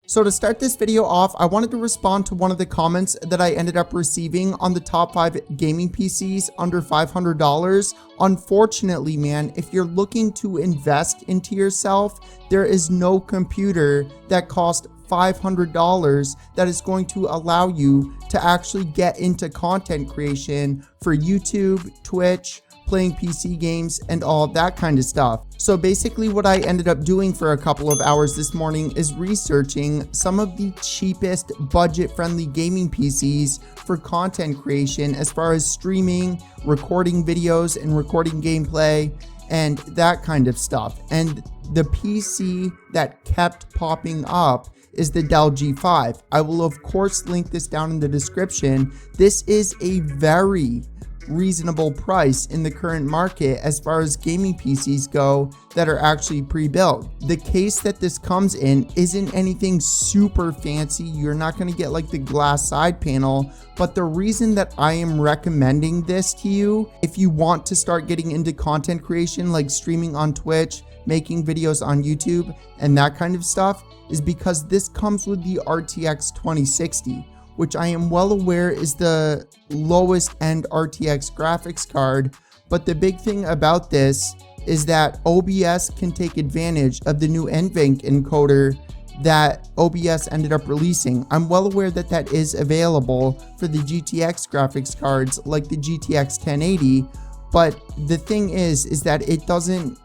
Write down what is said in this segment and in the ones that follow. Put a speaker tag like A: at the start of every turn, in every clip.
A: So to start this video off, I wanted to respond to one of the comments that I ended up receiving on the top 5 gaming PCs under $500. Unfortunately, man, if you're looking to invest into yourself, there is no computer that costs $500 that is going to allow you to actually get into content creation for YouTube, Twitch, playing PC games, and all of that kind of stuff. So basically what I ended up doing for a couple of hours this morning is researching some of the cheapest budget-friendly gaming PCs for content creation as far as streaming, recording videos, and recording gameplay, and that kind of stuff. And the PC that kept popping up is the Dell G5. I will of course link this down in the description. This is a very reasonable price in the current market as far as gaming PCs go that are actually pre-built. The case that this comes in isn't anything super fancy. You're not going to get like the glass side panel, but the reason that I am recommending this to you, if you want to start getting into content creation like streaming on Twitch, making videos on YouTube, and that kind of stuff, is because this comes with the RTX 2060, which I am well aware is the lowest end RTX graphics card. But the big thing about this is that OBS can take advantage of the new NVENC encoder that OBS ended up releasing. I'm well aware that that is available for the GTX graphics cards like the GTX 1080, but the thing is that it doesn't,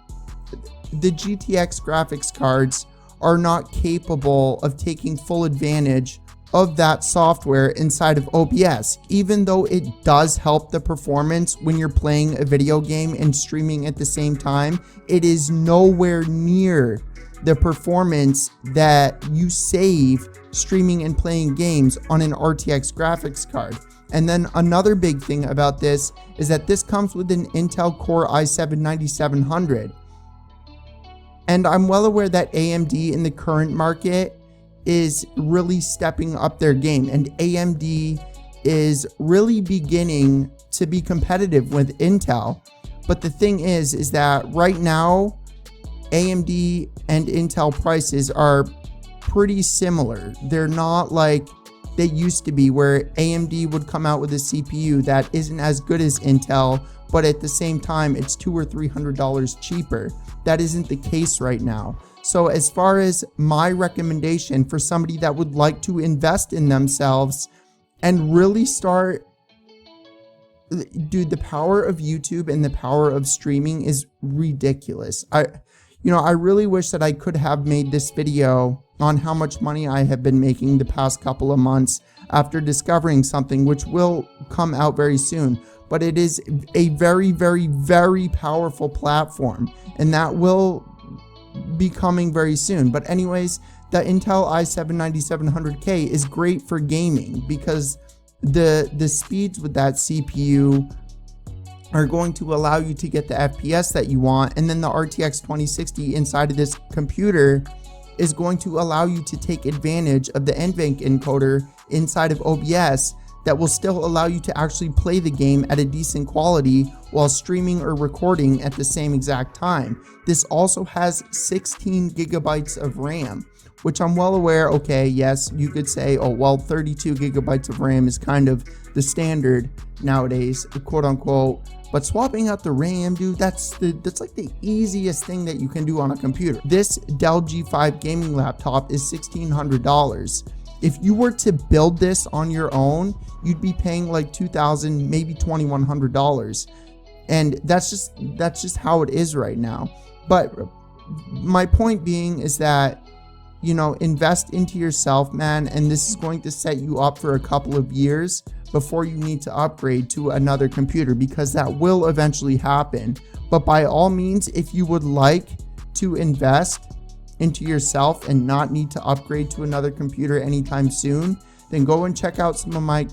A: the GTX graphics cards are not capable of taking full advantage of that software inside of OBS. Even though it does help the performance when you're playing a video game and streaming at the same time, it is nowhere near the performance that you save streaming and playing games on an RTX graphics card. And then another big thing about this is that this comes with an Intel Core i7-9700. And I'm well aware that AMD in the current market is really stepping up their game, and AMD is really beginning to be competitive with Intel. But the thing is that right now AMD and Intel prices are pretty similar. They're not like they used to be, where AMD would come out with a CPU that isn't as good as Intel, but at the same time it's $200 or $300 cheaper. That isn't the case right now. So as far as my recommendation for somebody that would like to invest in themselves and really start, dude, the power of YouTube and the power of streaming is ridiculous. I really wish that I could have made this video on how much money I have been making the past couple of months after discovering something which will come out very soon. But it is a very, very, very powerful platform, and that will be coming very soon. But anyways, the Intel i7-9700K is great for gaming because the speeds with that CPU are going to allow you to get the FPS that you want, and then the RTX 2060 inside of this computer is going to allow you to take advantage of the NVENC encoder inside of OBS that will still allow you to actually play the game at a decent quality while streaming or recording at the same exact time. This also has 16 gigabytes of RAM, which I'm well aware, okay, yes, you could say, oh, well, 32 gigabytes of RAM is kind of the standard nowadays, quote unquote. But swapping out the RAM, dude, that's like the easiest thing that you can do on a computer. This Dell G5 gaming laptop is $1,600. If you were to build this on your own, you'd be paying like $2,000, maybe $2,100. And that's just how it is right now. But my point being is that, you know, invest into yourself, man, and this is going to set you up for a couple of years before you need to upgrade to another computer, because that will eventually happen. But by all means, if you would like to invest into yourself and not need to upgrade to another computer anytime soon, then go and check out some of my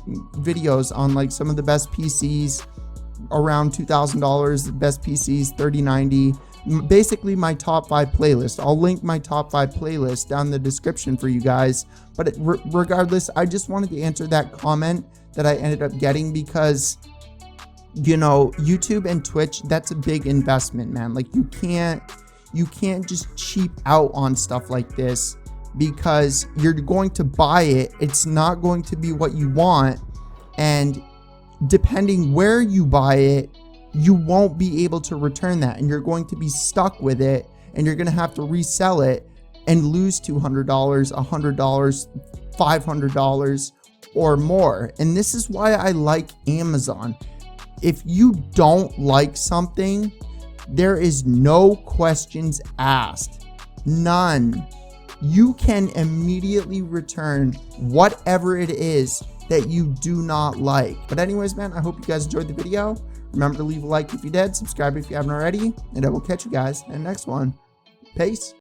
A: videos on like some of the best PCs around $2,000, the best PCs, 3090, basically my top 5 playlist. I'll link my top 5 playlist down in the description for you guys. But regardless, I just wanted to answer that comment that I ended up getting, because, you know, YouTube and Twitch, that's a big investment, man. Like you can't just cheap out on stuff like this because you're going to buy it. It's not going to be what you want. And depending where you buy it, you won't be able to return that. And you're going to be stuck with it. And you're going to have to resell it and lose $200, $100, $500 or more. And this is why I like Amazon. If you don't like something, there is no questions asked. None. You can immediately return whatever it is that you do not like. But anyways, man, I hope you guys enjoyed the video. Remember to leave a like if you did, subscribe if you haven't already, and I will catch you guys in the next one. Peace.